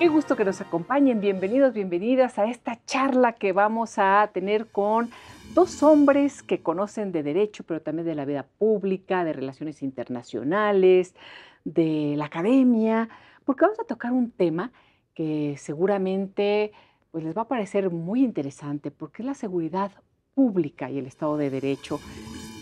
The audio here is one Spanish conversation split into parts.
Qué gusto que nos acompañen. Bienvenidos, bienvenidas a esta charla que vamos a tener con dos hombres que conocen de derecho, pero también de la vida pública, de relaciones internacionales, de la academia, porque vamos a tocar un tema que seguramente pues, les va a parecer muy interesante, porque es la seguridad pública y el Estado de Derecho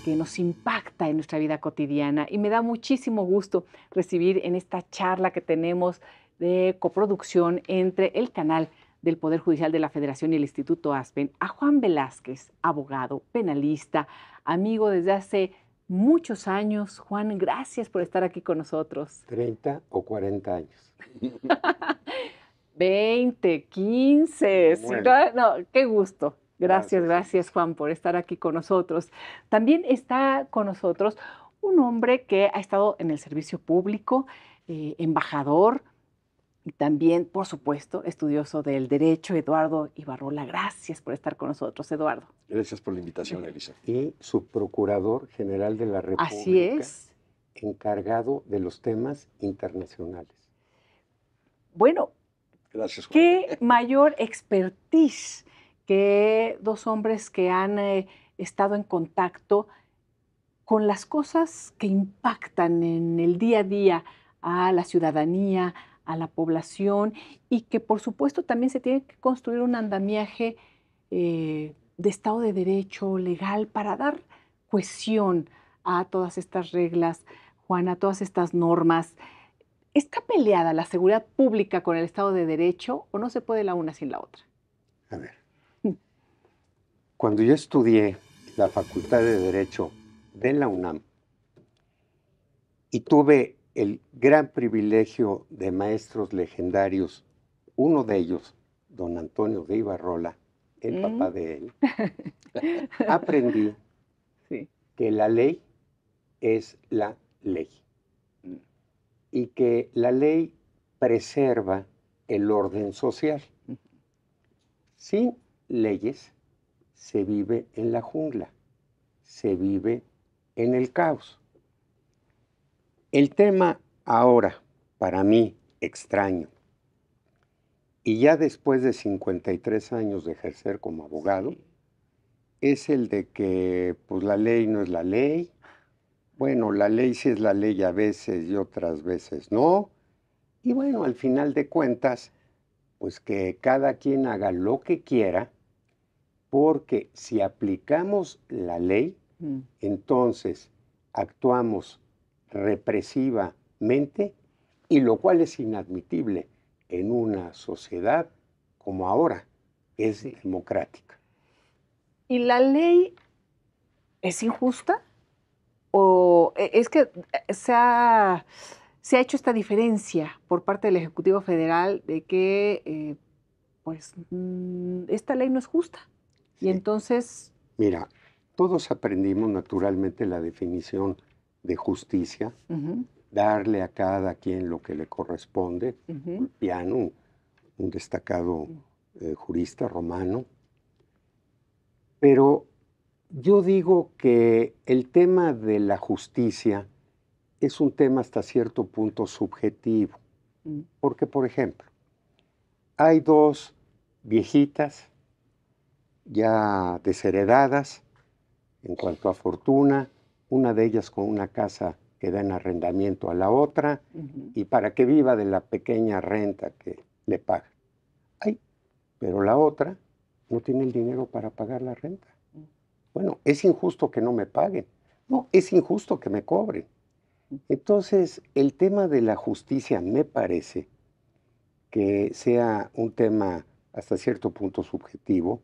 que nos impacta en nuestra vida cotidiana. Y me da muchísimo gusto recibir en esta charla que tenemos de coproducción entre el canal del Poder Judicial de la Federación y el Instituto Aspen, a Juan Velázquez, abogado, penalista, amigo desde hace muchos años. Juan, gracias por estar aquí con nosotros. 30 o 40 años. 20, 15, sí, Bueno, no, qué gusto. Gracias, gracias. gracias Juan por estar aquí con nosotros. También está con nosotros un hombre que ha estado en el servicio público, embajador y también, por supuesto, estudioso del derecho, Eduardo Ibarrola. Gracias por estar con nosotros, Eduardo. Gracias por la invitación, Elisa. Y subprocurador general de la Así República, es. encargado de los temas internacionales. Bueno, Gracias, Juan. qué mayor expertise que dos hombres que han estado en contacto con las cosas que impactan en el día a día a la ciudadanía, a la población, y que por supuesto también se tiene que construir un andamiaje de Estado de Derecho legal para dar cohesión a todas estas reglas, Juan, a todas estas normas. ¿Está peleada la seguridad pública con el Estado de Derecho o no se puede la una sin la otra? A ver, cuando yo estudié la Facultad de Derecho de la UNAM y tuve el gran privilegio de maestros legendarios, uno de ellos, don Antonio de Ibarrola, el papá de él, aprendí Sí. que la ley es la ley y que la ley preserva el orden social. Sin leyes se vive en la jungla, se vive en el caos. El tema ahora, para mí, extraño, y ya después de 53 años de ejercer como abogado, es el de que pues, la ley no es la ley. Bueno, la ley sí es la ley a veces y otras veces no. Y bueno, al final de cuentas, pues que cada quien haga lo que quiera, porque si aplicamos la ley, entonces actuamos represivamente, y lo cual es inadmitible en una sociedad como ahora, que es democrática. ¿Y la ley es injusta? ¿O es que se ha hecho esta diferencia por parte del Ejecutivo Federal de que esta ley no es justa? Y Sí. entonces, Mira, todos aprendimos naturalmente la definición de justicia, darle a cada quien lo que le corresponde. Ulpiano, un destacado jurista romano. Pero yo digo que el tema de la justicia es un tema hasta cierto punto subjetivo. Porque, por ejemplo, hay dos viejitas ya desheredadas en cuanto a fortuna, una de ellas con una casa que da en arrendamiento a la otra, y para que viva de la pequeña renta que le paga. Ay, pero la otra no tiene el dinero para pagar la renta. Bueno, es injusto que no me paguen. No, es injusto que me cobren. Entonces, el tema de la justicia me parece que sea un tema hasta cierto punto subjetivo.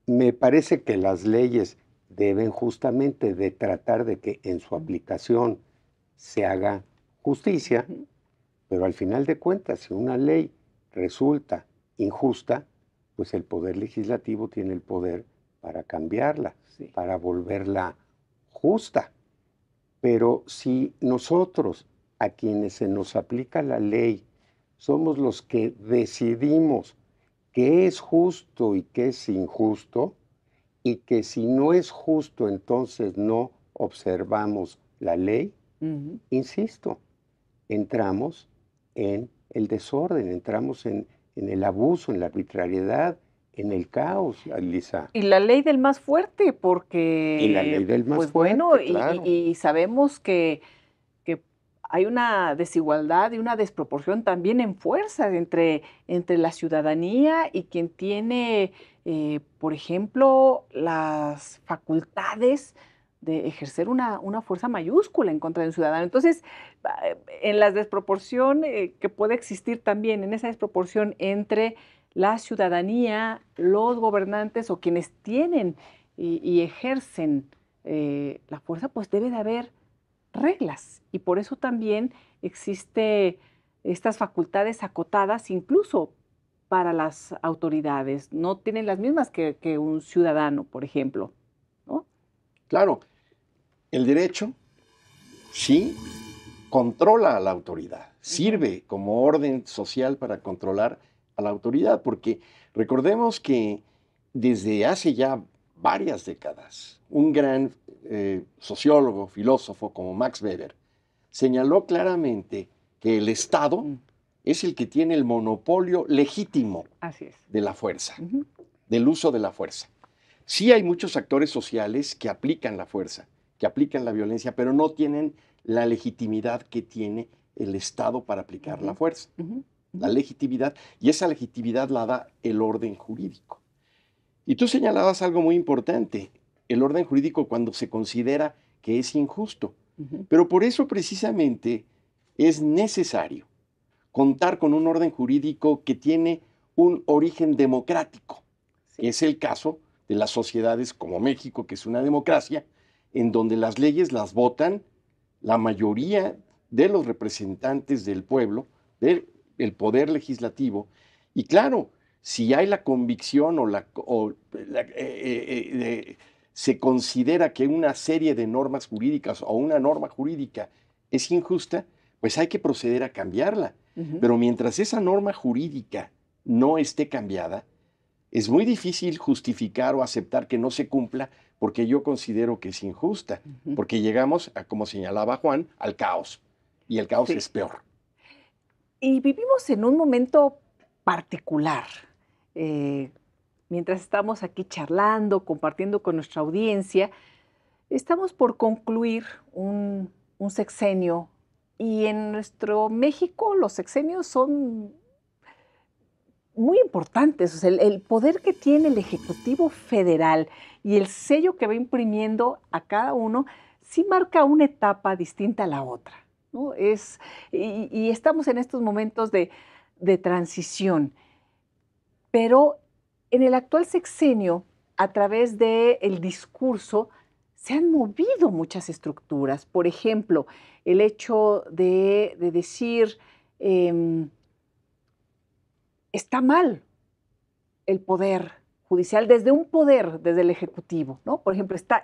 Me parece que las leyes deben justamente de tratar de que en su aplicación se haga justicia, pero al final de cuentas, si una ley resulta injusta, pues el Poder Legislativo tiene el poder para cambiarla, para volverla justa. Pero si nosotros, a quienes se nos aplica la ley, somos los que decidimos qué es justo y qué es injusto, y que si no es justo, entonces no observamos la ley, insisto, entramos en el desorden, entramos en el abuso, en la arbitrariedad, en el caos, Elisa. Y la ley del más fuerte, Y la porque, ley del más pues fuerte, bueno, claro. y sabemos que hay una desigualdad y una desproporción también en fuerzas entre la ciudadanía y quien tiene, por ejemplo, las facultades de ejercer una fuerza mayúscula en contra de un ciudadano. Entonces, en la desproporción que puede existir también, en esa desproporción entre la ciudadanía, los gobernantes o quienes tienen y ejercen la fuerza, pues debe de haber reglas y por eso también existe estas facultades acotadas incluso para las autoridades. No tienen las mismas que un ciudadano, por ejemplo, ¿no? Claro, el derecho sí controla a la autoridad, sirve como orden social para controlar a la autoridad, porque recordemos que desde hace ya varias décadas, un gran sociólogo, filósofo como Max Weber, señaló claramente que el Estado es el que tiene el monopolio legítimo Así es. de la fuerza, del uso de la fuerza. Sí hay muchos actores sociales que aplican la fuerza, que aplican la violencia, pero no tienen la legitimidad que tiene el Estado para aplicar la fuerza. La legitimidad, y esa legitimidad la da el orden jurídico. Y tú señalabas algo muy importante, el orden jurídico cuando se considera que es injusto. Pero por eso precisamente es necesario contar con un orden jurídico que tiene un origen democrático, que es el caso de las sociedades como México, que es una democracia, en donde las leyes las votan la mayoría de los representantes del pueblo, del poder legislativo. Y claro, si hay la convicción se considera que una serie de normas jurídicas o una norma jurídica es injusta, pues hay que proceder a cambiarla. Pero mientras esa norma jurídica no esté cambiada, es muy difícil justificar o aceptar que no se cumpla porque yo considero que es injusta, porque llegamos, como señalaba Juan, al caos. Y el caos es peor. Y vivimos en un momento particular. Mientras estamos aquí charlando, compartiendo con nuestra audiencia, estamos por concluir un sexenio y en nuestro México los sexenios son muy importantes. O sea, el poder que tiene el Ejecutivo Federal y el sello que va imprimiendo a cada uno sí marca una etapa distinta a la otra, ¿no? Y estamos en estos momentos de transición. Pero en el actual sexenio, a través del discurso, se han movido muchas estructuras. Por ejemplo, el hecho de decir, está mal el poder judicial desde el Ejecutivo, ¿no? Por ejemplo, está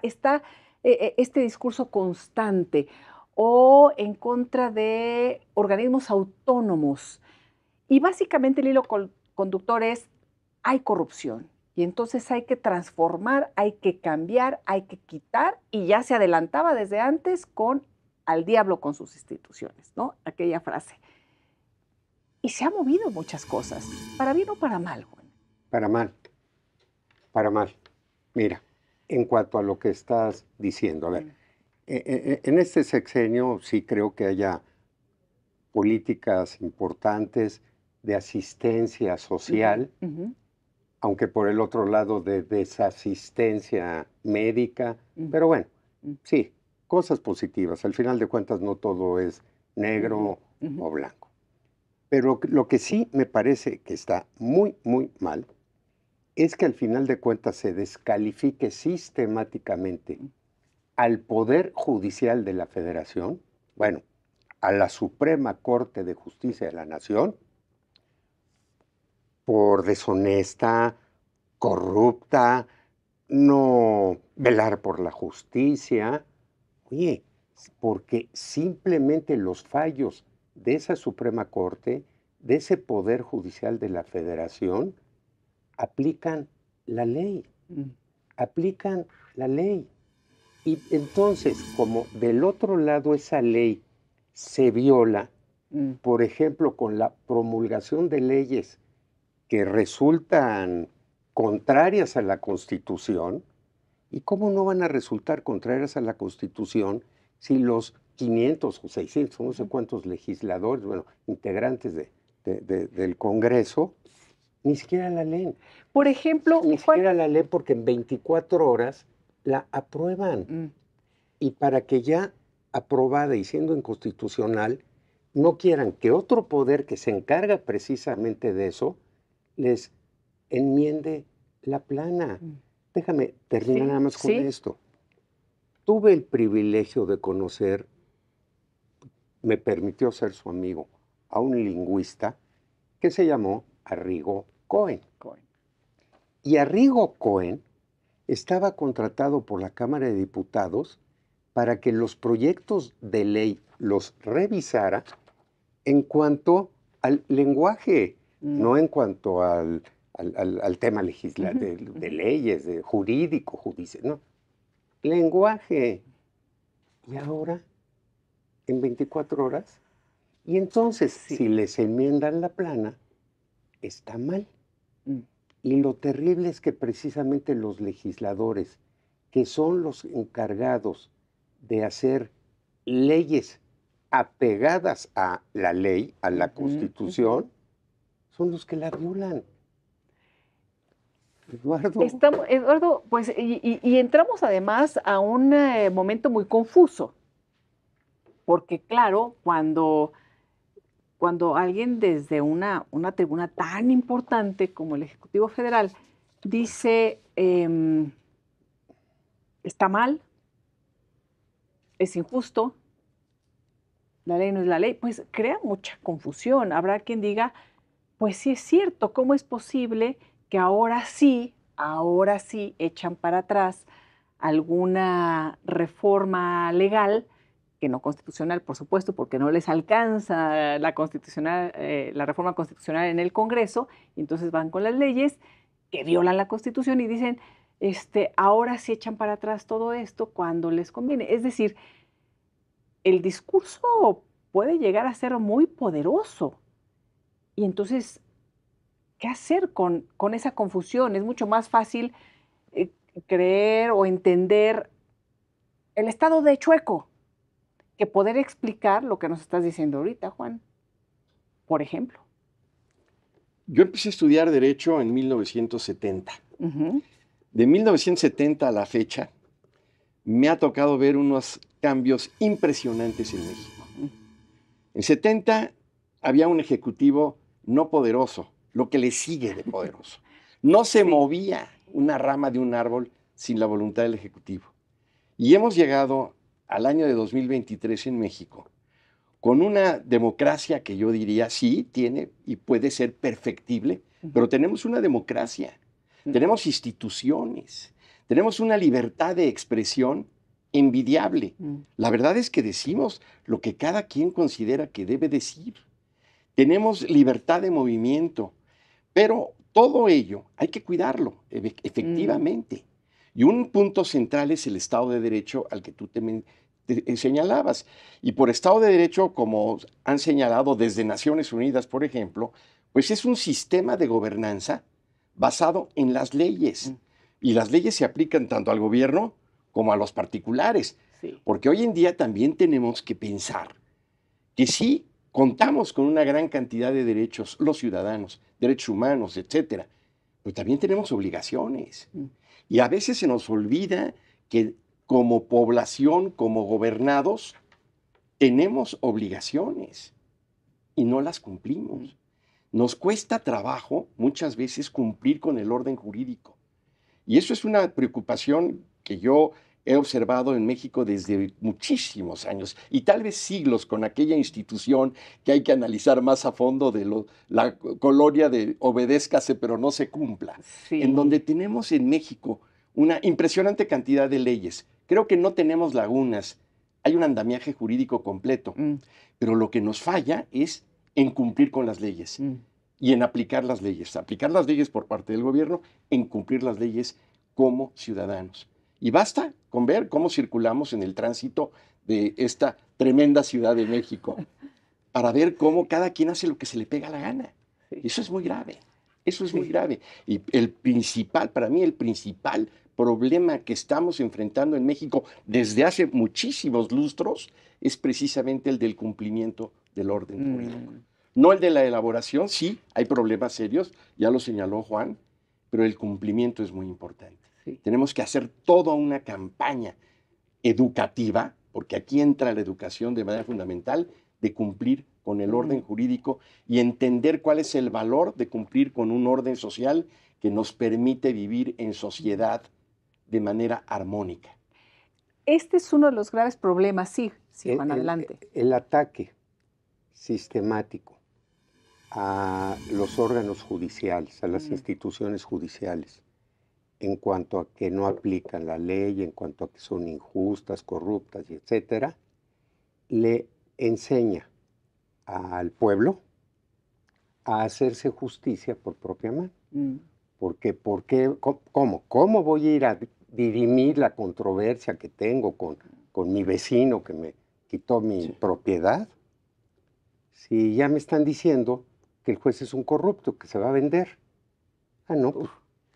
este discurso constante o en contra de organismos autónomos. Y básicamente el hilo conductor es, hay corrupción. Y entonces hay que transformar, hay que cambiar, hay que quitar, y ya se adelantaba desde antes con al diablo con sus instituciones, ¿no? Aquella frase. Y se han movido muchas cosas, para bien o para mal, Juan. Para mal, para mal. Mira, en cuanto a lo que estás diciendo, a ver, en este sexenio sí creo que haya políticas importantes de asistencia social, aunque por el otro lado de desasistencia médica, pero bueno, sí, cosas positivas. Al final de cuentas no todo es negro o blanco. Pero lo que sí me parece que está muy, muy mal es que al final de cuentas se descalifique sistemáticamente al Poder Judicial de la Federación, bueno, a la Suprema Corte de Justicia de la Nación, por deshonesta, corrupta, no velar por la justicia. Oye, porque simplemente los fallos de esa Suprema Corte, de ese Poder Judicial de la Federación, aplican la ley. Aplican la ley. Y entonces, como del otro lado esa ley se viola, por ejemplo, con la promulgación de leyes que resultan contrarias a la Constitución. ¿Y cómo no van a resultar contrarias a la Constitución si los 500 o 600, no sé cuántos legisladores, bueno, integrantes del Congreso, ni siquiera la leen? Por ejemplo, Ni siquiera la leen porque en 24 horas la aprueban. Y para que ya aprobada y siendo inconstitucional, no quieran que otro poder que se encarga precisamente de eso, les enmiende la plana. Déjame terminar nada más con esto. Tuve el privilegio de conocer, me permitió ser su amigo, a un lingüista que se llamó Arrigo Cohen. Y Arrigo Cohen estaba contratado por la Cámara de Diputados para que los proyectos de ley los revisara en cuanto al lenguaje, no en cuanto al tema legislativo, de leyes, de jurídico, judicial, no. Lenguaje. Y ahora, en 24 horas, y entonces, si les enmiendan la plana, está mal. Y lo terrible es que precisamente los legisladores, que son los encargados de hacer leyes apegadas a la ley, a la Constitución, son los que la violan. Eduardo, pues, y entramos además a un momento muy confuso, porque claro, cuando alguien desde una tribuna tan importante como el Ejecutivo Federal dice, está mal, es injusto, la ley no es la ley, pues crea mucha confusión. Habrá quien diga, pues sí es cierto, ¿cómo es posible que ahora sí echan para atrás alguna reforma legal, que no constitucional, por supuesto, porque no les alcanza la reforma constitucional en el Congreso, y entonces van con las leyes que violan la Constitución y dicen, ahora sí echan para atrás todo esto cuando les conviene? Es decir, el discurso puede llegar a ser muy poderoso. Y entonces, ¿qué hacer con esa confusión? Es mucho más fácil creer o entender el estado de chueco que poder explicar lo que nos estás diciendo ahorita, Juan, por ejemplo. Yo empecé a estudiar Derecho en 1970. De 1970 a la fecha, me ha tocado ver unos cambios impresionantes en México. En 70 había un ejecutivo no poderoso, lo que le sigue de poderoso. No se movía una rama de un árbol sin la voluntad del ejecutivo. Y hemos llegado al año de 2023 en México con una democracia que yo diría sí tiene y puede ser perfectible, pero tenemos una democracia, tenemos instituciones, tenemos una libertad de expresión envidiable. La verdad es que decimos lo que cada quien considera que debe decir. Tenemos libertad de movimiento, pero todo ello hay que cuidarlo, efectivamente. Y un punto central es el Estado de Derecho al que tú te señalabas. Y por Estado de Derecho, como han señalado desde Naciones Unidas, por ejemplo, pues es un sistema de gobernanza basado en las leyes. Y las leyes se aplican tanto al gobierno como a los particulares. Porque hoy en día también tenemos que pensar que sí contamos con una gran cantidad de derechos, los ciudadanos, derechos humanos, etcétera, pero también tenemos obligaciones. Y a veces se nos olvida que como población, como gobernados, tenemos obligaciones y no las cumplimos. Nos cuesta trabajo muchas veces cumplir con el orden jurídico. Y eso es una preocupación que yo he observado en México desde muchísimos años y tal vez siglos, con aquella institución que hay que analizar más a fondo de la colonia de obedézcase pero no se cumpla, en donde tenemos en México una impresionante cantidad de leyes. Creo que no tenemos lagunas, hay un andamiaje jurídico completo, pero lo que nos falla es en cumplir con las leyes y en aplicar las leyes por parte del gobierno, en cumplir las leyes como ciudadanos. Y basta con ver cómo circulamos en el tránsito de esta tremenda Ciudad de México. para ver cómo cada quien hace lo que se le pega la gana. Sí. Eso es muy grave. Eso es Sí. muy grave. Y para mí, el principal problema que estamos enfrentando en México desde hace muchísimos lustros es precisamente el del cumplimiento del orden jurídico. No el de la elaboración, sí, hay problemas serios, ya lo señaló Juan, pero el cumplimiento es muy importante. Sí. Tenemos que hacer toda una campaña educativa, porque aquí entra la educación de manera fundamental, de cumplir con el orden jurídico y entender cuál es el valor de cumplir con un orden social que nos permite vivir en sociedad de manera armónica. Este es uno de los graves problemas, sí, Juan, El, adelante. el ataque sistemático a los órganos judiciales, a las instituciones judiciales, en cuanto a que no aplican la ley, en cuanto a que son injustas, corruptas, y etcétera, le enseña al pueblo a hacerse justicia por propia mano. Porque, ¿cómo voy a ir a dirimir la controversia que tengo con mi vecino que me quitó mi propiedad? Si ya me están diciendo que el juez es un corrupto, que se va a vender. Ah, no, pues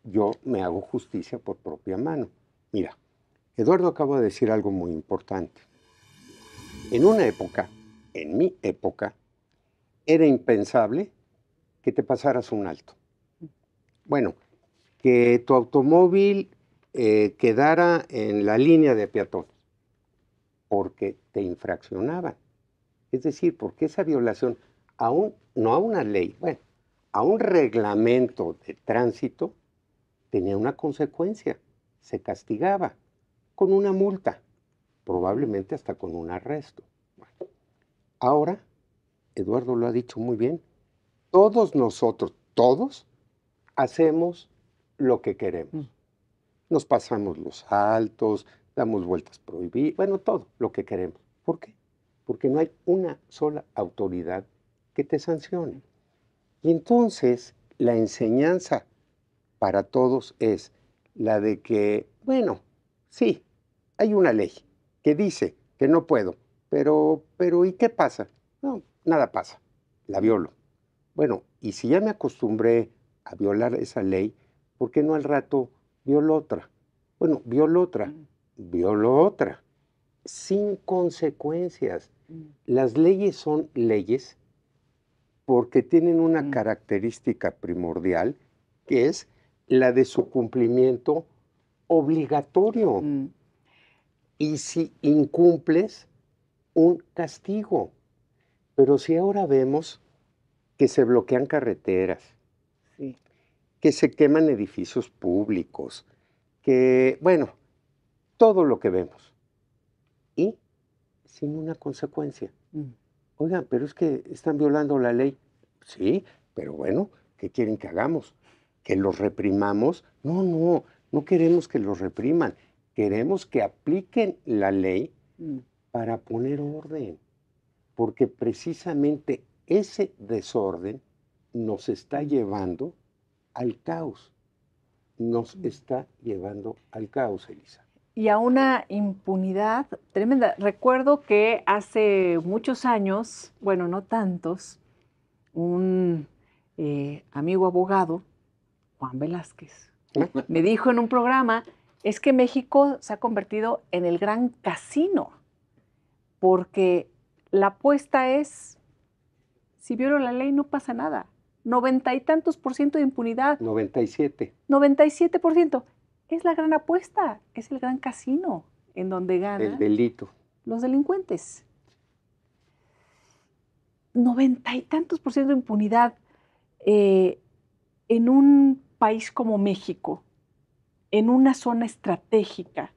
yo me hago justicia por propia mano. Mira, Eduardo acaba de decir algo muy importante. En una época, en mi época, era impensable que te pasaras un alto. Bueno, que tu automóvil quedara en la línea de peatones, porque te infraccionaban. Es decir, porque esa violación, no a una ley, bueno, a un reglamento de tránsito, tenía una consecuencia. Se castigaba con una multa, probablemente hasta con un arresto. Bueno, ahora, Eduardo lo ha dicho muy bien, todos nosotros, todos, hacemos lo que queremos. Nos pasamos los altos, damos vueltas prohibidas, bueno, todo lo que queremos. ¿Por qué? Porque no hay una sola autoridad que te sancione. Y entonces la enseñanza para todos es la de que, bueno, sí, hay una ley que dice que no puedo, pero ¿y qué pasa? No, nada pasa, la violo. Bueno, y si ya me acostumbré a violar esa ley, ¿por qué no al rato violo otra? Bueno, violo otra, sin consecuencias. Las leyes son leyes porque tienen una característica primordial, que es la de su cumplimiento obligatorio. Y si incumples, un castigo. Pero si ahora vemos que se bloquean carreteras, que se queman edificios públicos, que, bueno, todo lo que vemos, y sin una consecuencia. Oigan, pero es que están violando la ley. Sí, pero bueno, ¿qué quieren que hagamos? ¿Que los reprimamos? No queremos que los repriman. Queremos que apliquen la ley para poner orden. Porque precisamente ese desorden nos está llevando al caos. Nos está llevando al caos, Elisa. Y a una impunidad tremenda. Recuerdo que hace muchos años, bueno, no tantos, un amigo abogado, Juan Velázquez, me dijo en un programa, es que México se ha convertido en el gran casino, porque la apuesta es, si violo la ley no pasa nada. 90 y tantos % de impunidad. 97. 97%. Es la gran apuesta, es el gran casino en donde ganan el delito. Los delincuentes. 90 y tantos % de impunidad en un país como México, en una zona estratégica,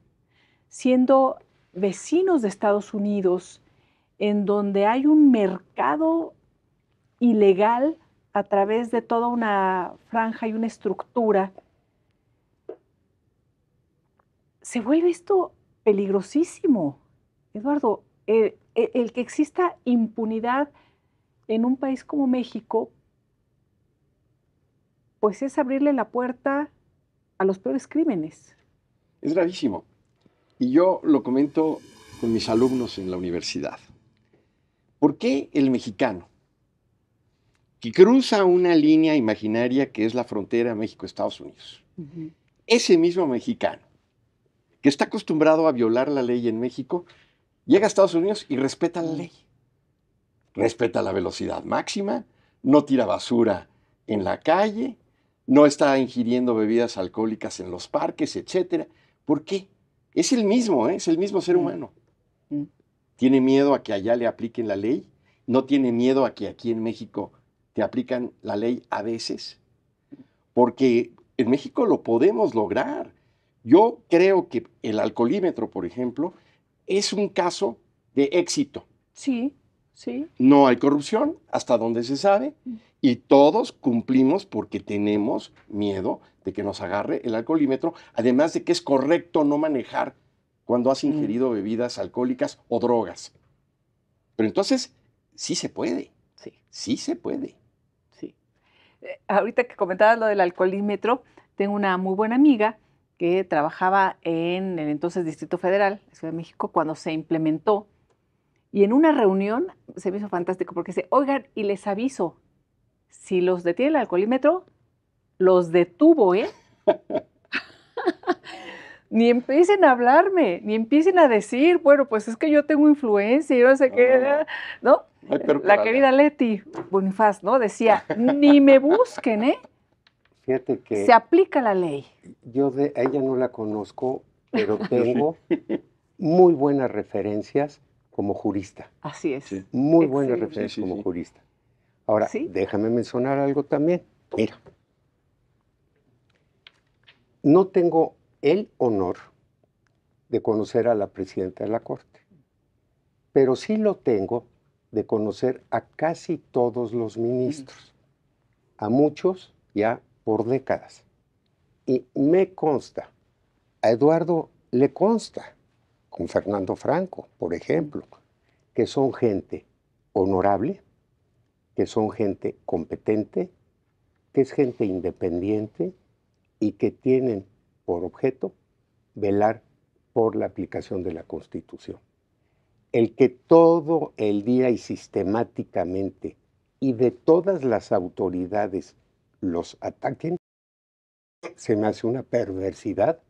siendo vecinos de Estados Unidos, en donde hay un mercado ilegal a través de toda una franja y una estructura. Se vuelve esto peligrosísimo, Eduardo. El que exista impunidad en un país como México, pues es abrirle la puerta a los peores crímenes. Es gravísimo. Y yo lo comento con mis alumnos en la universidad. ¿Por qué el mexicano, que cruza una línea imaginaria que es la frontera México-Estados Unidos, ese mismo mexicano, que está acostumbrado a violar la ley en México, llega a Estados Unidos y respeta la ley? Respeta la velocidad máxima, no tira basura en la calle, no está ingiriendo bebidas alcohólicas en los parques, etc. ¿Por qué? Es el mismo, ¿eh? Es el mismo ser humano. ¿Tiene miedo a que allá le apliquen la ley? ¿No tiene miedo a que aquí en México te aplican la ley a veces? Porque en México lo podemos lograr. Yo creo que el alcoholímetro, por ejemplo, es un caso de éxito. Sí, sí. No hay corrupción, hasta donde se sabe, y todos cumplimos porque tenemos miedo de que nos agarre el alcoholímetro, además de que es correcto no manejar cuando has ingerido bebidas alcohólicas o drogas. Pero entonces, sí se puede. Sí. Sí se puede. Sí. Ahorita que comentabas lo del alcoholímetro, tengo una muy buena amiga que trabajaba en el entonces Distrito Federal, la Ciudad de México, cuando se implementó. Y en una reunión se me hizo fantástico porque dice, oigan, y les aviso, si los detiene el alcoholímetro, los detuvo, ¿eh? Ni empiecen a hablarme, ni empiecen a decir, bueno, pues es que yo tengo influencia y no sé qué, ¿no? La querida Leti Bonifaz, ¿no? Decía, ni me busquen, ¿eh? Fíjate que se aplica la ley. Yo a ella no la conozco, pero tengo muy buenas referencias como jurista. Así es. Sí. Muy Excelente. buenas referencias Sí, sí, como sí. jurista. Ahora, ¿Sí? déjame mencionar algo también. Mira, no tengo el honor de conocer a la presidenta de la Corte, pero sí lo tengo de conocer a casi todos los ministros, a muchos ya por décadas. Y me consta, a Eduardo le consta, con Fernando Franco, por ejemplo, que son gente honorable, que son gente competente, que es gente independiente y que tienen por objeto velar por la aplicación de la Constitución. El que todo el día y sistemáticamente y de todas las autoridades los ataquen, se me hace una perversidad,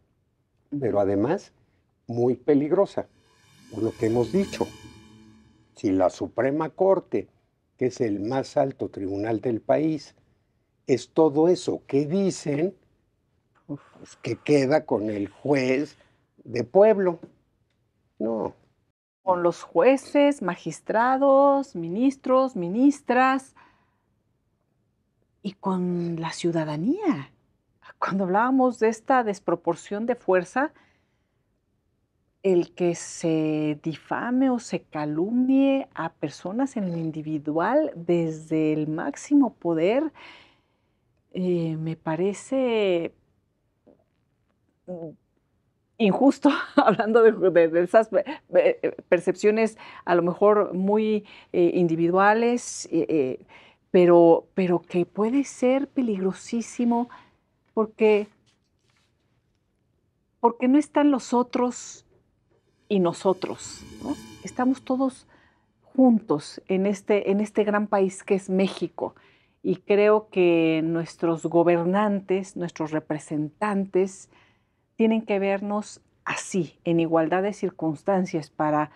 pero además muy peligrosa, por lo que hemos dicho. Si la Suprema Corte, que es el más alto tribunal del país, es todo eso que dicen, pues que queda con el juez de pueblo. No. Con los jueces, magistrados, ministros, ministras y con la ciudadanía. Cuando hablábamos de esta desproporción de fuerza, el que se difame o se calumnie a personas en lo individual desde el máximo poder, me parece injusto, hablando de esas percepciones a lo mejor muy individuales, pero que puede ser peligrosísimo porque no están los otros y nosotros, ¿no? Estamos todos juntos en este gran país que es México. Y creo que nuestros gobernantes, nuestros representantes, tienen que vernos así, en igualdad de circunstancias, para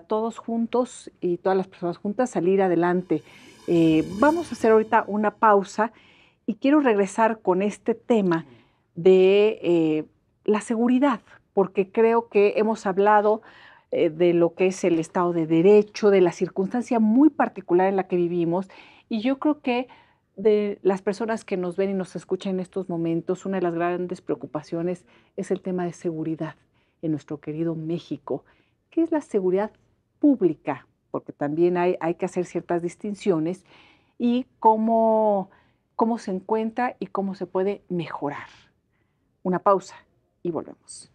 todos juntos y todas las personas juntas salir adelante. Vamos a hacer ahorita una pausa y quiero regresar con este tema de la seguridad, porque creo que hemos hablado de lo que es el Estado de Derecho, de la circunstancia muy particular en la que vivimos, y yo creo que de las personas que nos ven y nos escuchan en estos momentos, una de las grandes preocupaciones es el tema de seguridad en nuestro querido México. ¿Qué es la seguridad pública? Porque también hay que hacer ciertas distinciones y cómo se encuentra y cómo se puede mejorar. Una pausa y volvemos.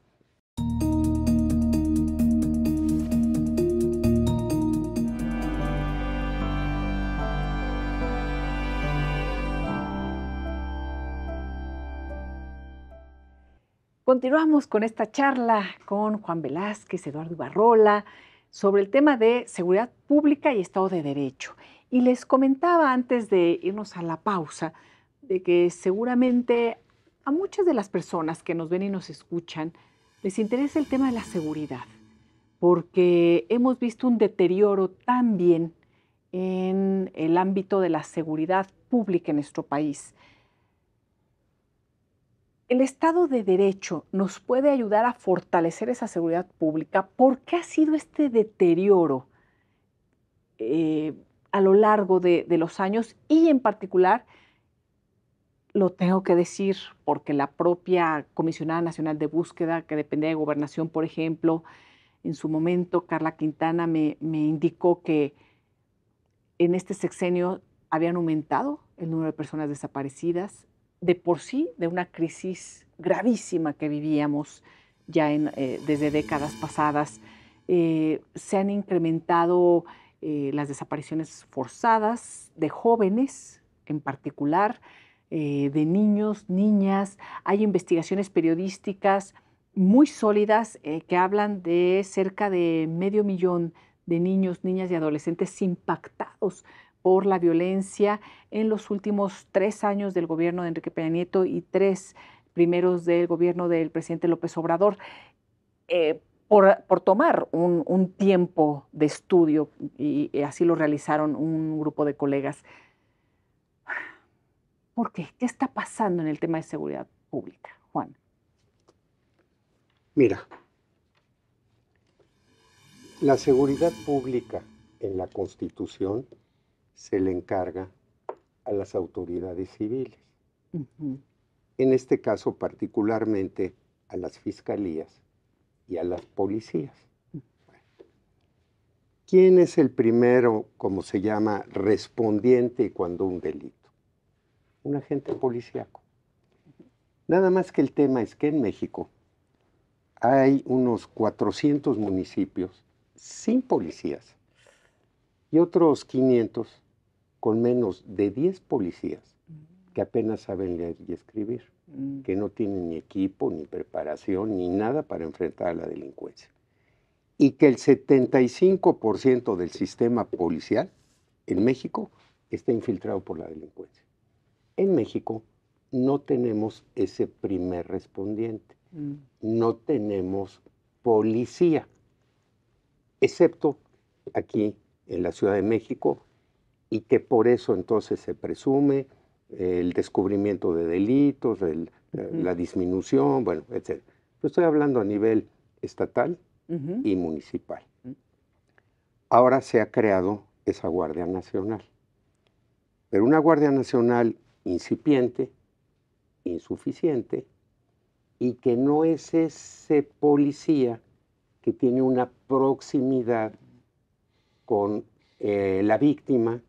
Continuamos con esta charla con Juan Velázquez, Eduardo Ibarrola, sobre el tema de seguridad pública y Estado de Derecho. Y les comentaba antes de irnos a la pausa de que seguramente a muchas de las personas que nos ven y nos escuchan les interesa el tema de la seguridad, porque hemos visto un deterioro también en el ámbito de la seguridad pública en nuestro país. ¿El Estado de Derecho nos puede ayudar a fortalecer esa seguridad pública? ¿Por qué ha sido este deterioro eh, a lo largo de los años? Y en particular, lo tengo que decir porque la propia Comisionada Nacional de Búsqueda, que dependía de Gobernación, por ejemplo, en su momento, Carla Quintana me indicó que en este sexenio habían aumentado el número de personas desaparecidas, de por sí, de una crisis gravísima que vivíamos ya desde décadas pasadas. Se han incrementado las desapariciones forzadas de jóvenes en particular, de niños, niñas. Hay investigaciones periodísticas muy sólidas que hablan de cerca de 500,000 de niños, niñas y adolescentes impactados por la violencia en los últimos 3 años del gobierno de Enrique Peña Nieto y 3 primeros del gobierno del presidente López Obrador, por tomar un tiempo de estudio, y así lo realizaron un grupo de colegas. ¿Por qué? ¿Qué está pasando en el tema de seguridad pública, Juan? Mira, la seguridad pública en la Constitución se le encarga a las autoridades civiles. Ujú. En este caso particularmente a las fiscalías y a las policías. ¿Quién es el primero, como se llama, respondiente cuando un delito? Un agente policíaco. Nada más que el tema es que en México hay unos 400 municipios sin policías y otros 500 con menos de 10 policías que apenas saben leer y escribir, que no tienen ni equipo, ni preparación, ni nada para enfrentar a la delincuencia. Y que el 75% del sistema policial en México está infiltrado por la delincuencia. En México no tenemos ese primer respondiente, no tenemos policía, excepto aquí en la Ciudad de México, y que por eso entonces se presume el descubrimiento de delitos, la disminución, bueno, etc. Yo estoy hablando a nivel estatal y municipal. Ahora se ha creado esa Guardia Nacional, pero una Guardia Nacional incipiente, insuficiente, y que no es ese policía que tiene una proximidad con la víctima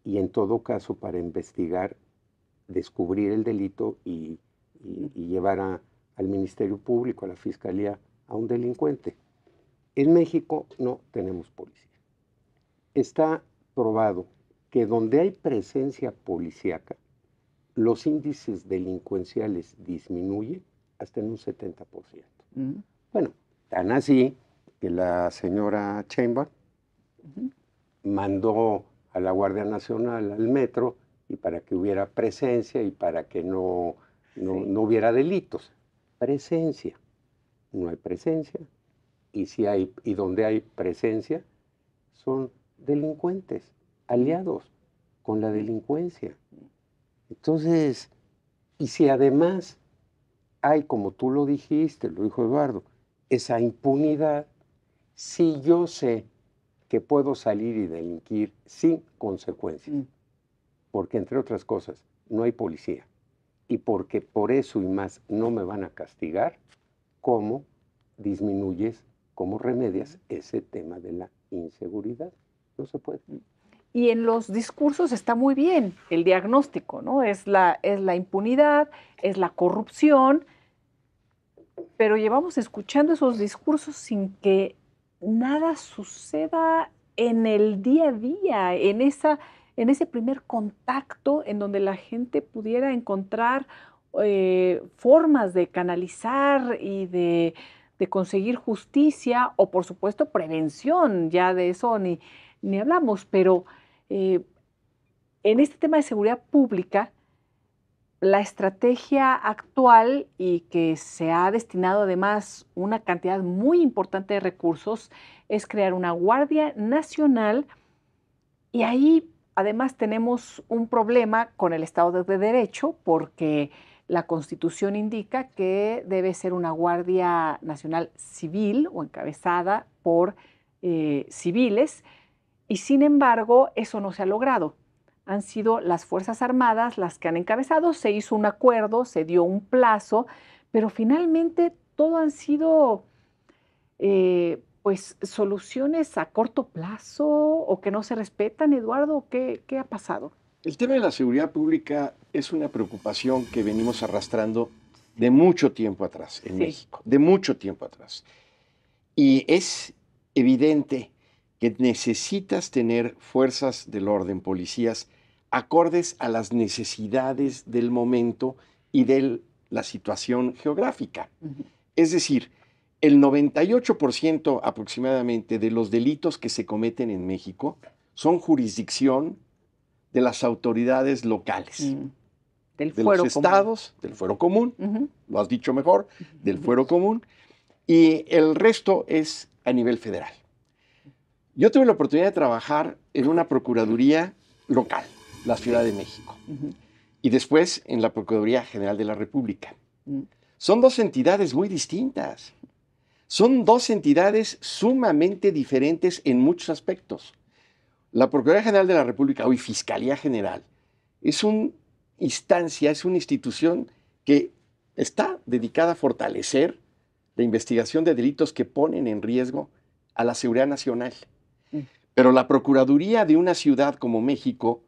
y en todo caso para investigar, descubrir el delito y llevar al Ministerio Público, a la Fiscalía, a un delincuente. En México no tenemos policía. Está probado que donde hay presencia policíaca, los índices delincuenciales disminuyen hasta en un 70%. Bueno, tan así que la señora Sheinbaum mandó a la Guardia Nacional al metro y para que hubiera presencia y para que no hubiera delitos. Presencia. No hay presencia. Y donde hay presencia son delincuentes, aliados con la delincuencia. Entonces, y si además hay, como tú lo dijiste, lo dijo Eduardo, esa impunidad, si yo sé que puedo salir y delinquir sin consecuencias, porque entre otras cosas no hay policía, y porque por eso y más no me van a castigar, ¿cómo disminuyes, cómo remedias ese tema de la inseguridad? No se puede. Y en los discursos está muy bien el diagnóstico, ¿no? Es la impunidad, es la corrupción, pero llevamos escuchando esos discursos sin que nada suceda en el día a día, en ese primer contacto en donde la gente pudiera encontrar formas de canalizar y de de conseguir justicia o, por supuesto, prevención. Ya de eso ni hablamos, pero en este tema de seguridad pública, la estrategia actual y que se ha destinado además una cantidad muy importante de recursos es crear una Guardia Nacional, y ahí además tenemos un problema con el Estado de Derecho porque la Constitución indica que debe ser una Guardia Nacional civil o encabezada por civiles, y sin embargo eso no se ha logrado. Han sido las Fuerzas Armadas las que han encabezado, se hizo un acuerdo, se dio un plazo, pero finalmente todo han sido pues soluciones a corto plazo o que no se respetan. Eduardo, ¿qué ha pasado? El tema de la seguridad pública es una preocupación que venimos arrastrando de mucho tiempo atrás en México, de mucho tiempo atrás. Y es evidente que necesitas tener fuerzas del orden, policías, acordes a las necesidades del momento y de la situación geográfica. Es decir, el 98% aproximadamente de los delitos que se cometen en México son jurisdicción de las autoridades locales, del de fuero los estados, del fuero común, lo has dicho mejor, del fuero común, y el resto es a nivel federal. Yo tuve la oportunidad de trabajar en una procuraduría local, la Ciudad de México, y después en la Procuraduría General de la República. Son dos entidades muy distintas. Son dos entidades sumamente diferentes en muchos aspectos. La Procuraduría General de la República, hoy Fiscalía General, es una instancia, es una institución que está dedicada a fortalecer la investigación de delitos que ponen en riesgo a la seguridad nacional. Pero la Procuraduría de una ciudad como México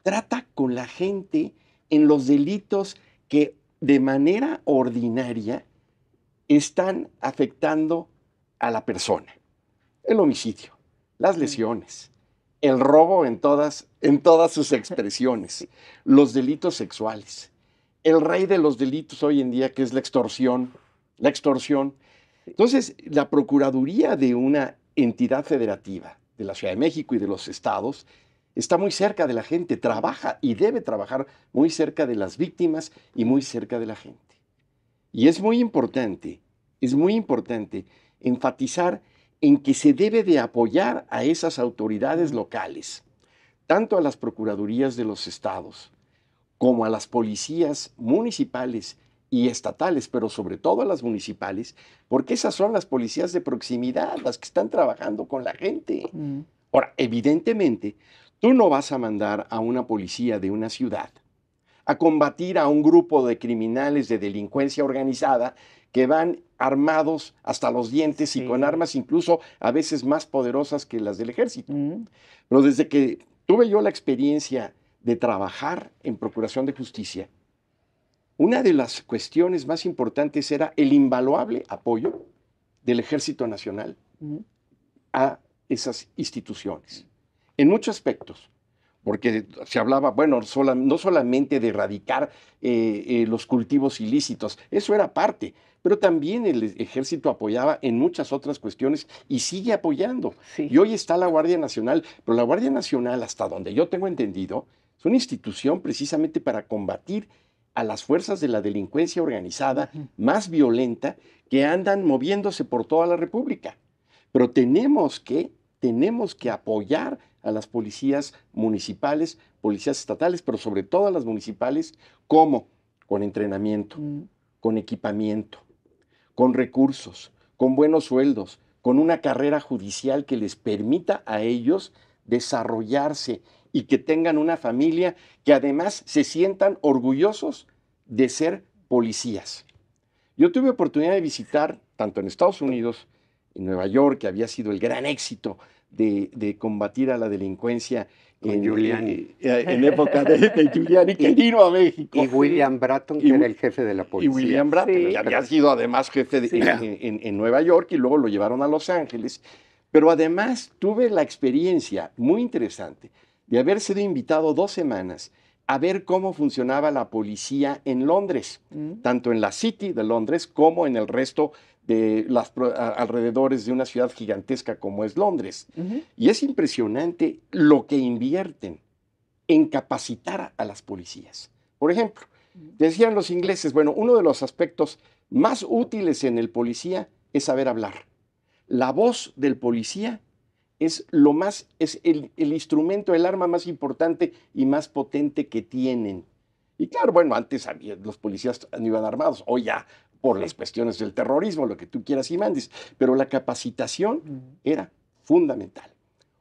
trata con la gente en los delitos que de manera ordinaria están afectando a la persona. El homicidio, las lesiones, el robo en todas sus expresiones, los delitos sexuales, el rey de los delitos hoy en día, que es la extorsión. Entonces, la Procuraduría de una entidad federativa, de la Ciudad de México y de los estados, está muy cerca de la gente, trabaja y debe trabajar muy cerca de las víctimas y muy cerca de la gente. Y es muy importante enfatizar en que se debe de apoyar a esas autoridades locales, tanto a las procuradurías de los estados como a las policías municipales y estatales, pero sobre todo a las municipales, porque esas son las policías de proximidad, las que están trabajando con la gente. Ahora, evidentemente, tú no vas a mandar a una policía de una ciudad a combatir a un grupo de criminales de delincuencia organizada que van armados hasta los dientes y con armas incluso a veces más poderosas que las del ejército. Pero desde que tuve yo la experiencia de trabajar en Procuración de Justicia, una de las cuestiones más importantes era el invaluable apoyo del Ejército Nacional a esas instituciones, en muchos aspectos. Porque se hablaba, bueno, no solamente de erradicar los cultivos ilícitos, eso era parte, pero también el ejército apoyaba en muchas otras cuestiones y sigue apoyando. Y hoy está la Guardia Nacional, pero la Guardia Nacional, hasta donde yo tengo entendido, es una institución precisamente para combatir a las fuerzas de la delincuencia organizada más violenta que andan moviéndose por toda la República. Pero tenemos que apoyar a las policías municipales, policías estatales, pero sobre todo a las municipales, ¿cómo? Con entrenamiento, con equipamiento, con recursos, con buenos sueldos, con una carrera judicial que les permita a ellos desarrollarse y que tengan una familia que además se sientan orgullosos de ser policías. Yo tuve oportunidad de visitar, tanto en Estados Unidos, en Nueva York, que había sido el gran éxito de combatir a la delincuencia en época de Giuliani, que vino a México. Y William Bratton, que era el jefe de la policía. Y William Bratton, que había sido además jefe en Nueva York y luego lo llevaron a Los Ángeles. Pero además tuve la experiencia muy interesante de haber sido invitado 2 semanas a ver cómo funcionaba la policía en Londres, tanto en la City de Londres como en el resto de las alrededores de una ciudad gigantesca como es Londres. Y es impresionante lo que invierten en capacitar a las policías. Por ejemplo, decían los ingleses, bueno, uno de los aspectos más útiles en el policía es saber hablar. La voz del policía es el instrumento, el arma más importante y más potente que tienen. Y claro, bueno, antes los policías no iban armados, hoy ya por las cuestiones del terrorismo, lo que tú quieras y mandes, pero la capacitación era fundamental.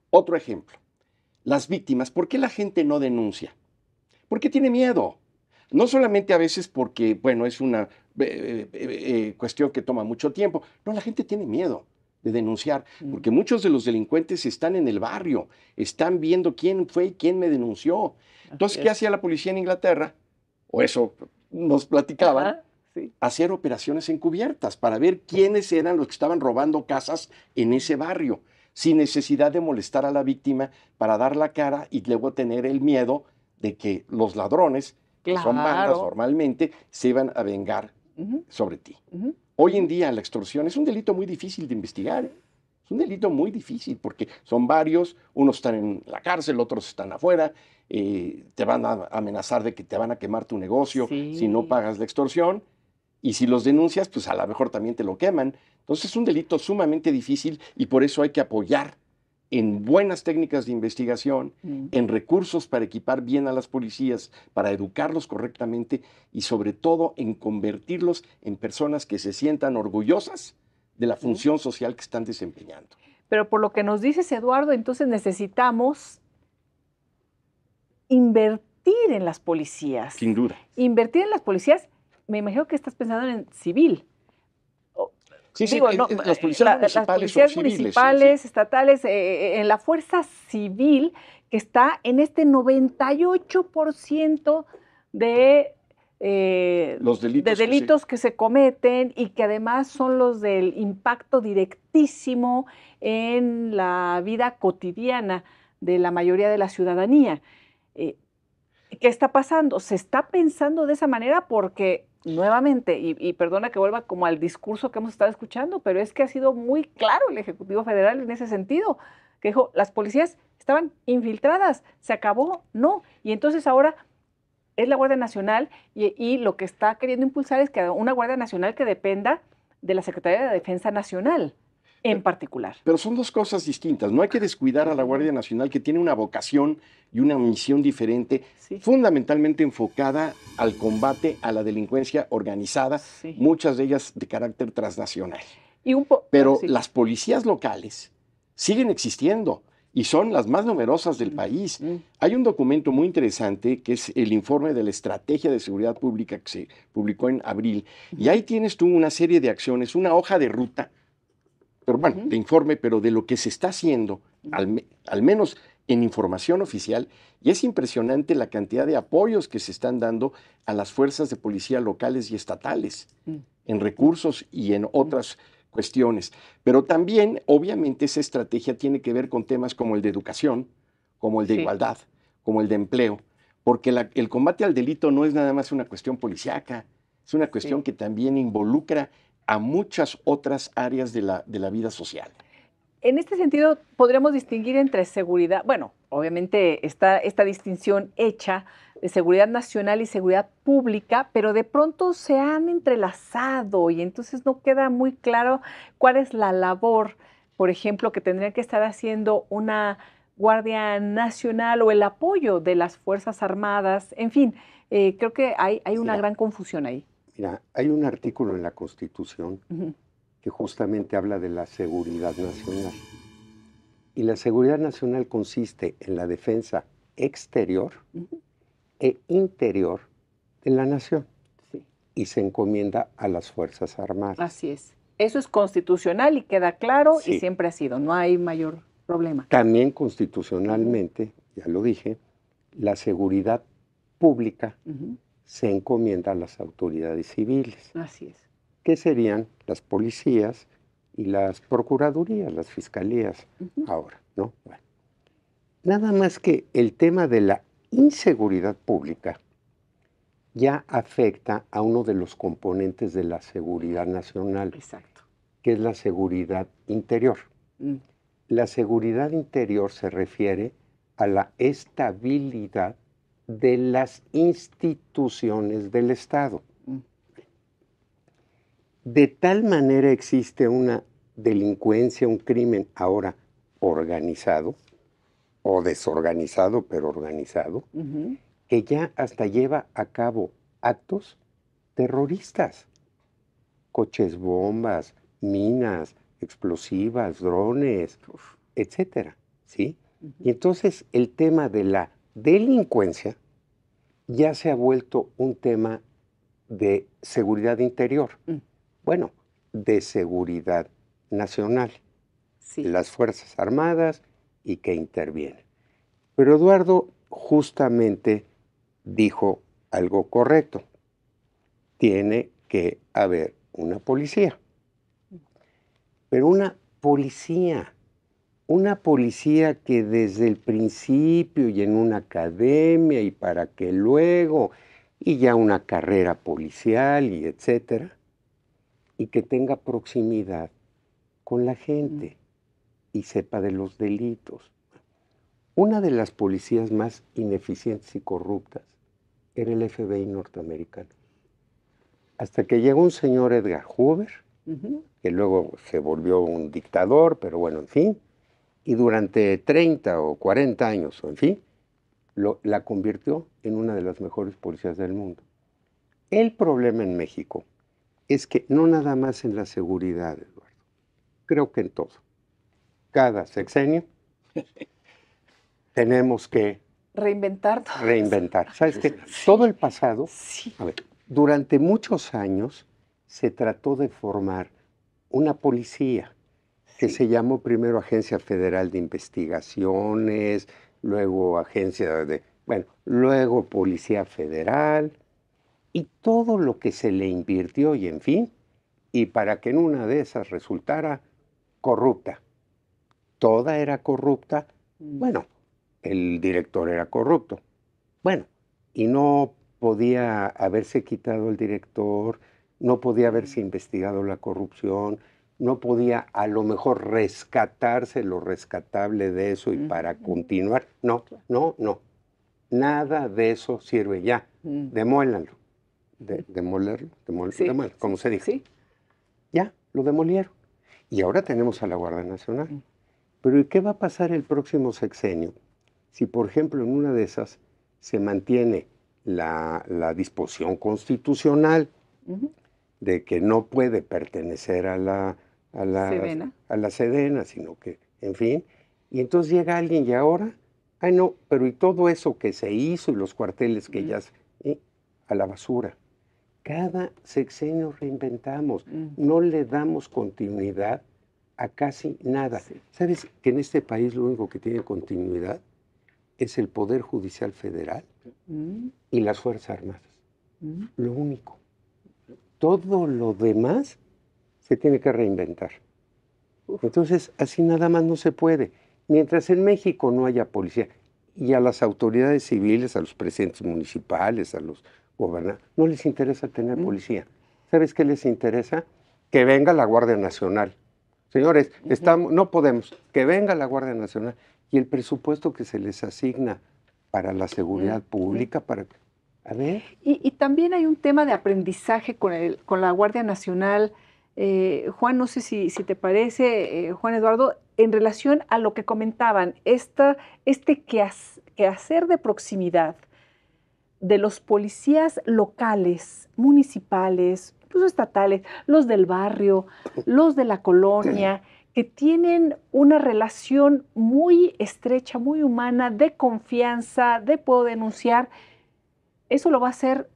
Otro ejemplo, las víctimas. ¿Por qué la gente no denuncia? Porque tiene miedo. No solamente a veces porque, bueno, es una cuestión que toma mucho tiempo. No, la gente tiene miedo de denunciar, porque muchos de los delincuentes están en el barrio, están viendo quién fue y quién me denunció. Entonces, ¿qué hacía la policía en Inglaterra? O eso nos platicaban. Sí. Hacer operaciones encubiertas para ver quiénes eran los que estaban robando casas en ese barrio, sin necesidad de molestar a la víctima para dar la cara y luego tener el miedo de que los ladrones, que son bandas normalmente, se iban a vengar sobre ti. Hoy en día la extorsión es un delito muy difícil de investigar. Es un delito muy difícil porque son varios, unos están en la cárcel, otros están afuera, te van a amenazar de que te van a quemar tu negocio si no pagas la extorsión. Y si los denuncias, pues a lo mejor también te lo queman. Entonces es un delito sumamente difícil y por eso hay que apoyar en buenas técnicas de investigación, en recursos para equipar bien a las policías, para educarlos correctamente y sobre todo en convertirlos en personas que se sientan orgullosas de la función social que están desempeñando. Pero por lo que nos dices, Eduardo, entonces necesitamos invertir en las policías. Sin duda. Invertir en las policías. Me imagino que estás pensando en civil. Sí, digo, no, las policías municipales, las policías son civiles, municipales, estatales, en la fuerza civil, que está en este 98% de los delitos que se cometen y que además son los del impacto directísimo en la vida cotidiana de la mayoría de la ciudadanía. ¿Qué está pasando? Se está pensando de esa manera porque, nuevamente, y perdona que vuelva como al discurso que hemos estado escuchando, pero es que ha sido muy claro el Ejecutivo Federal en ese sentido, que dijo, las policías estaban infiltradas, se acabó, no. Y entonces ahora es la Guardia Nacional y lo que está queriendo impulsar es que una Guardia Nacional que dependa de la Secretaría de Defensa Nacional. En particular. Pero son dos cosas distintas. No hay que descuidar a la Guardia Nacional, que tiene una vocación y una misión diferente, fundamentalmente enfocada al combate a la delincuencia organizada, muchas de ellas de carácter transnacional. Pero las policías locales siguen existiendo y son las más numerosas del país. Hay un documento muy interesante que es el informe de la Estrategia de Seguridad Pública que se publicó en abril, y ahí tienes tú una serie de acciones, una hoja de ruta, pero bueno, de informe, pero de lo que se está haciendo, al menos en información oficial, y es impresionante la cantidad de apoyos que se están dando a las fuerzas de policía locales y estatales, en recursos y en otras cuestiones. Pero también, obviamente, esa estrategia tiene que ver con temas como el de educación, como el de igualdad, como el de empleo, porque el combate al delito no es nada más una cuestión policíaca, es una cuestión que también involucra a muchas otras áreas de la vida social. En este sentido, podríamos distinguir entre seguridad, bueno, obviamente está esta distinción hecha de seguridad nacional y seguridad pública, pero de pronto se han entrelazado y entonces no queda muy claro cuál es la labor, por ejemplo, que tendría que estar haciendo una Guardia Nacional o el apoyo de las Fuerzas Armadas. En fin, creo que hay una gran confusión ahí. Mira, hay un artículo en la Constitución que justamente habla de la seguridad nacional. Y la seguridad nacional consiste en la defensa exterior e interior de la nación. Y se encomienda a las Fuerzas Armadas. Así es. Eso es constitucional y queda claro y siempre ha sido. No hay mayor problema. También constitucionalmente, ya lo dije, la seguridad pública se encomienda a las autoridades civiles. Así es. Que serían las policías y las procuradurías, las fiscalías ahora, ¿no? Bueno, nada más que el tema de la inseguridad pública ya afecta a uno de los componentes de la seguridad nacional. Exacto. que es la seguridad interior. La seguridad interior se refiere a la estabilidad de las instituciones del Estado. De tal manera existe una delincuencia, un crimen ahora organizado, o desorganizado, pero organizado, que ya hasta lleva a cabo actos terroristas. Coches bombas, minas, explosivas, drones, etcétera, ¿sí? Y entonces el tema de la delincuencia ya se ha vuelto un tema de seguridad interior. Bueno, de seguridad nacional. Sí. Las Fuerzas Armadas y que intervienen. Pero Eduardo justamente dijo algo correcto. Tiene que haber una policía. Pero una policía que desde el principio y en una academia y para que luego, y ya una carrera policial y etcétera, y que tenga proximidad con la gente y sepa de los delitos. Una de las policías más ineficientes y corruptas era el FBI norteamericano. Hasta que llegó un señor Edgar Hoover, que luego se volvió un dictador, pero bueno, en fin, y durante 30 o 40 años, en fin, la convirtió en una de las mejores policías del mundo. El problema en México es que no nada más en la seguridad, Eduardo, creo que en todo. Cada sexenio tenemos que reinventar. ¿Sabes qué? Sí. Todo el pasado, Sí. a ver, durante muchos años se trató de formar una policía que se llamó primero Agencia Federal de Investigaciones, luego luego Policía Federal, y todo lo que se le invirtió y en fin, y para que en una de esas resultara corrupta. Toda era corrupta. Bueno, el director era corrupto. Bueno, y no podía haberse quitado el director, no podía haberse investigado la corrupción, no podía a lo mejor rescatarse lo rescatable de eso y para continuar. No. Nada de eso sirve ya. Demuélanlo. Demolerlo, como se dijo. Sí. Ya, lo demolieron. Y ahora tenemos a la Guardia Nacional. Pero ¿y qué va a pasar el próximo sexenio? Si, por ejemplo, en una de esas se mantiene la disposición constitucional de que no puede pertenecer a la Sedena, sino que, en fin, y entonces llega alguien y ahora, ay no, pero y todo eso que se hizo y los cuarteles que ya, a la basura. Cada sexenio reinventamos, no le damos continuidad a casi nada. Sí. ¿Sabes que en este país lo único que tiene continuidad es el Poder Judicial Federal y las Fuerzas Armadas? Lo único. Todo lo demás se tiene que reinventar. Entonces, así nada más no se puede. Mientras en México no haya policía y a las autoridades civiles, a los presidentes municipales, a los gobernadores, no les interesa tener policía. ¿Sabes qué les interesa? Que venga la Guardia Nacional. Señores, no podemos. Que venga la Guardia Nacional y el presupuesto que se les asigna para la seguridad pública, para... A ver. Y también hay un tema de aprendizaje con la Guardia Nacional. Juan, no sé si te parece, Juan Eduardo, en relación a lo que comentaban, este quehacer de proximidad de los policías locales, municipales, incluso estatales, los del barrio, los de la colonia, que tienen una relación muy estrecha, muy humana, de confianza, de puedo denunciar. ¿Eso lo va a hacer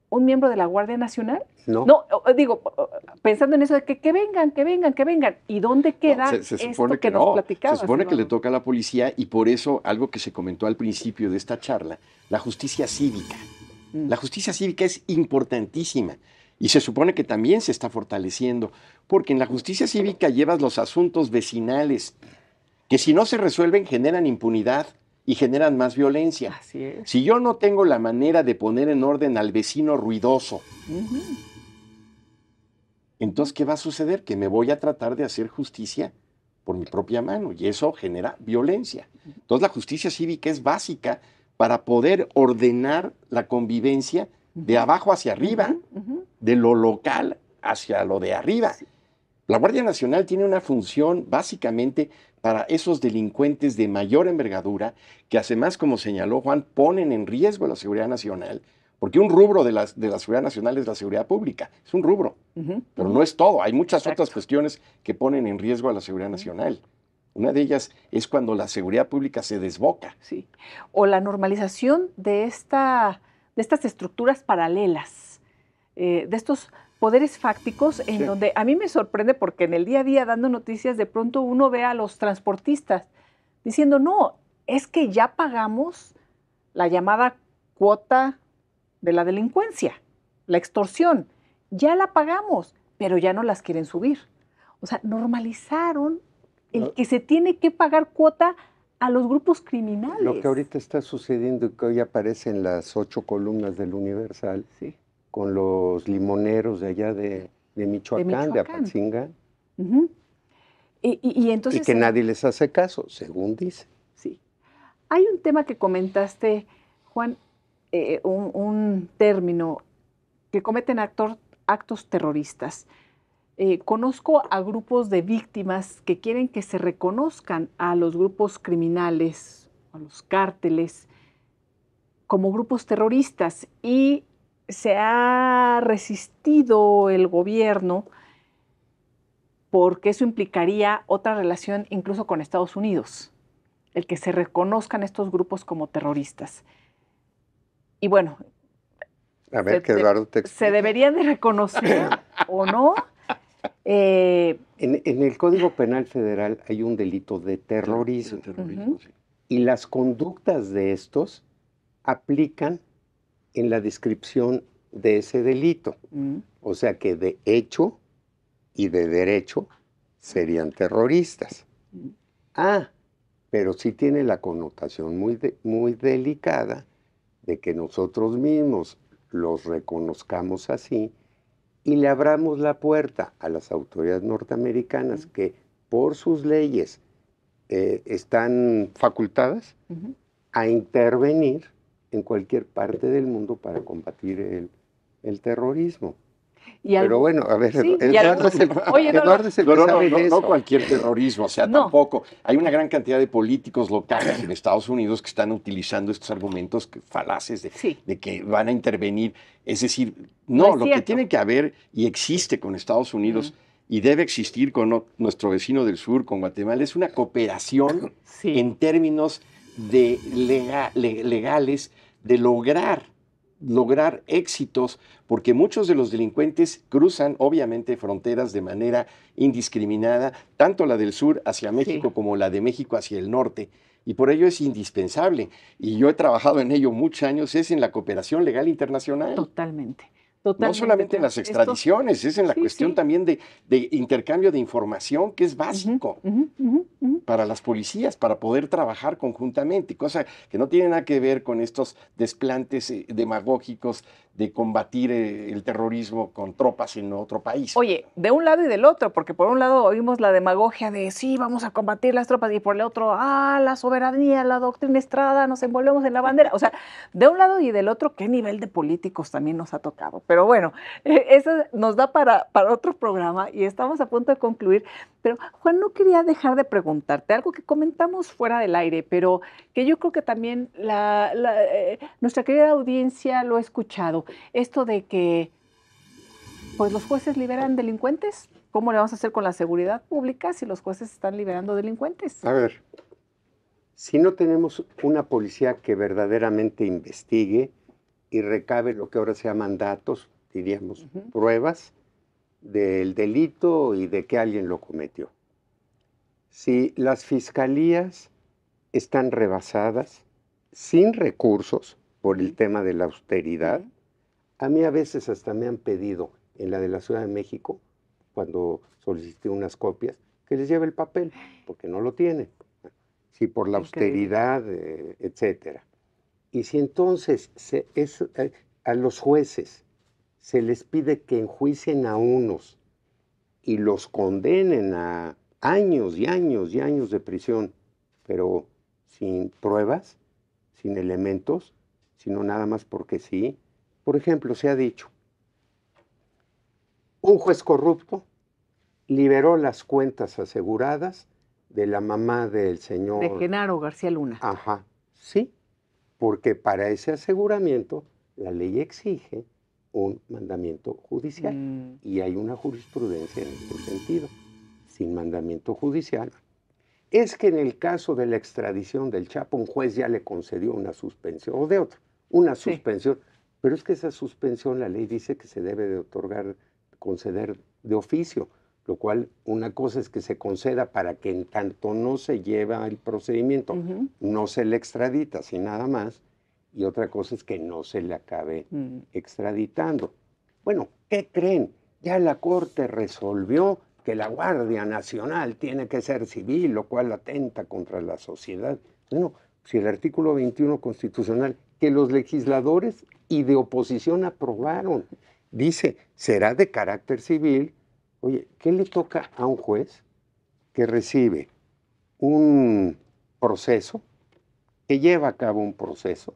un miembro de la Guardia Nacional? No. No, digo, pensando en eso de que vengan. ¿Y dónde queda se supone esto que nos platicabas? Se supone que le toca a la policía y por eso algo que se comentó al principio de esta charla, la justicia cívica. La justicia cívica es importantísima y se supone que también se está fortaleciendo porque en la justicia cívica llevas los asuntos vecinales que si no se resuelven generan impunidad y generan más violencia. Así es. Si yo no tengo la manera de poner en orden al vecino ruidoso, Entonces, ¿qué va a suceder? Que me voy a tratar de hacer justicia por mi propia mano y eso genera violencia. Entonces, la justicia cívica es básica para poder ordenar la convivencia de abajo hacia arriba, de lo local hacia lo de arriba. Sí. La Guardia Nacional tiene una función básicamente para esos delincuentes de mayor envergadura que además, como señaló Juan, ponen en riesgo la seguridad nacional, porque un rubro de la seguridad nacional es la seguridad pública, es un rubro, pero no es todo, hay muchas otras cuestiones que ponen en riesgo a la seguridad nacional. Una de ellas es cuando la seguridad pública se desboca. Sí. O la normalización de estas estructuras paralelas, de estos poderes fácticos en donde a mí me sorprende porque en el día a día dando noticias de pronto uno ve a los transportistas diciendo, no, es que ya pagamos la llamada cuota de la delincuencia, la extorsión, ya la pagamos, pero ya no las quieren subir. O sea, normalizaron el que se tiene que pagar cuota a los grupos criminales. Lo que ahorita está sucediendo y que hoy aparece en las 8 columnas del Universal, sí, con los limoneros de allá de Michoacán, de Apatzingán. Y entonces, y que nadie les hace caso, según dice. Sí. Hay un tema que comentaste, Juan, un término, que cometen actos terroristas. Conozco a grupos de víctimas que quieren que se reconozcan a los grupos criminales, a los cárteles, como grupos terroristas y se ha resistido el gobierno porque eso implicaría otra relación incluso con Estados Unidos, el que se reconozcan estos grupos como terroristas. Y bueno, a ver, que Eduardo te explique. ¿Se deberían de reconocer o no? En el Código Penal Federal hay un delito de terrorismo. Sí. Y las conductas de estos aplican en la descripción de ese delito. O sea que de hecho y de derecho serían terroristas. Pero sí tiene la connotación muy delicada de que nosotros mismos los reconozcamos así y le abramos la puerta a las autoridades norteamericanas que por sus leyes están facultadas a intervenir en cualquier parte del mundo para combatir el terrorismo. Pero bueno, a ver, sí, Eduardo es el que sabe de eso. No cualquier terrorismo, o sea, tampoco. Hay una gran cantidad de políticos locales en Estados Unidos que están utilizando estos argumentos falaces de que van a intervenir. Es decir, no, lo que tiene que haber y existe con Estados Unidos y debe existir con nuestro vecino del sur, con Guatemala, es una cooperación en términos de legales de lograr éxitos, porque muchos de los delincuentes cruzan obviamente fronteras de manera indiscriminada, tanto la del sur hacia México como la de México hacia el norte, y por ello es indispensable. Y yo he trabajado en ello muchos años, es en la cooperación legal internacional. Totalmente. No solamente en las extradiciones, es en la cuestión también de intercambio de información, que es básico para las policías, para poder trabajar conjuntamente, cosa que no tiene nada que ver con estos desplantes demagógicos de combatir el terrorismo con tropas en otro país. Oye, de un lado y del otro, porque por un lado oímos la demagogia de sí, vamos a combatir las tropas, y por el otro, la soberanía, la doctrina Estrada, nos envolvemos en la bandera. O sea, de un lado y del otro, ¿qué nivel de políticos también nos ha tocado? Pero bueno, eso nos da para otro programa y estamos a punto de concluir. Pero, Juan, no quería dejar de preguntarte algo que comentamos fuera del aire, pero que yo creo que también nuestra querida audiencia lo ha escuchado. Esto de que pues los jueces liberan delincuentes. ¿Cómo le vamos a hacer con la seguridad pública si los jueces están liberando delincuentes? A ver, si no tenemos una policía que verdaderamente investigue y recabe lo que ahora se llaman datos, diríamos, pruebas del delito y de que alguien lo cometió. Si las fiscalías están rebasadas, sin recursos, por el tema de la austeridad, a mí a veces hasta me han pedido, en la de la Ciudad de México, cuando solicité unas copias, que les lleve el papel, porque no lo tienen. Si por la austeridad, etcétera. Y si entonces a los jueces se les pide que enjuicien a unos y los condenen a años y años y años de prisión, pero sin pruebas, sin elementos, sino nada más porque sí. Por ejemplo, se ha dicho, un juez corrupto liberó las cuentas aseguradas de la mamá del señor... De Genaro García Luna. Ajá, sí, porque para ese aseguramiento la ley exige un mandamiento judicial y hay una jurisprudencia en este sentido. Sin mandamiento judicial. Es que en el caso de la extradición del Chapo, un juez ya le concedió una suspensión, o de otro, una suspensión, pero es que esa suspensión la ley dice que se debe de otorgar, conceder de oficio, lo cual una cosa es que se conceda para que en tanto no se lleva el procedimiento, no se le extradita, sin nada más, y otra cosa es que no se le acabe extraditando. Bueno, ¿qué creen? Ya la Corte resolvió que la Guardia Nacional tiene que ser civil, lo cual atenta contra la sociedad. Bueno, si el artículo 21 constitucional, que los legisladores y de oposición aprobaron, dice, será de carácter civil. Oye, ¿qué le toca a un juez que recibe un proceso, que lleva a cabo un proceso,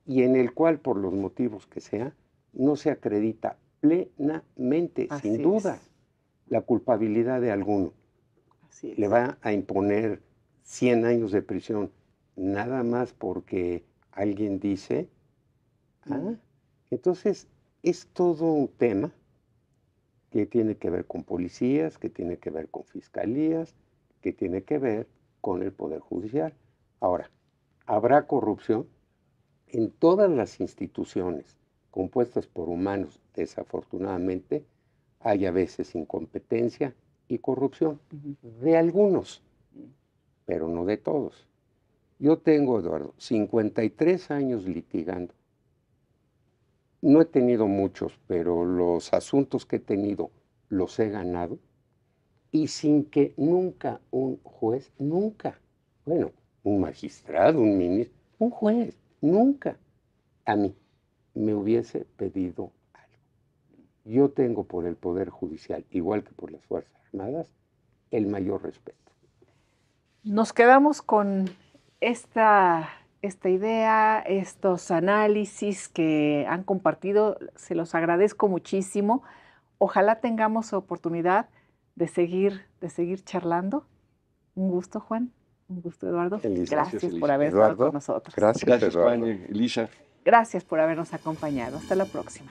y en el cual, por los motivos que sea, no se acredita plenamente, Así sin duda, la culpabilidad de alguno? Así es. Le va a imponer 100 años de prisión nada más porque alguien dice, entonces es todo un tema que tiene que ver con policías, que tiene que ver con fiscalías, que tiene que ver con el Poder Judicial. Ahora, ¿habrá corrupción? En todas las instituciones compuestas por humanos, desafortunadamente, hay a veces incompetencia y corrupción de algunos, pero no de todos. Yo tengo, Eduardo, 53 años litigando. No he tenido muchos, pero los asuntos que he tenido los he ganado y sin que nunca un juez, nunca, bueno, un magistrado, un ministro, un juez, nunca a mí me hubiese pedido algo. Yo tengo por el Poder Judicial, igual que por las Fuerzas Armadas, el mayor respeto. Nos quedamos con esta idea, estos análisis que han compartido, se los agradezco muchísimo. Ojalá tengamos oportunidad de seguir charlando. Un gusto, Juan. Un gusto, Eduardo. Gracias por haber estado con nosotros. Gracias, Juan, Elisa. Gracias por habernos acompañado. Hasta la próxima.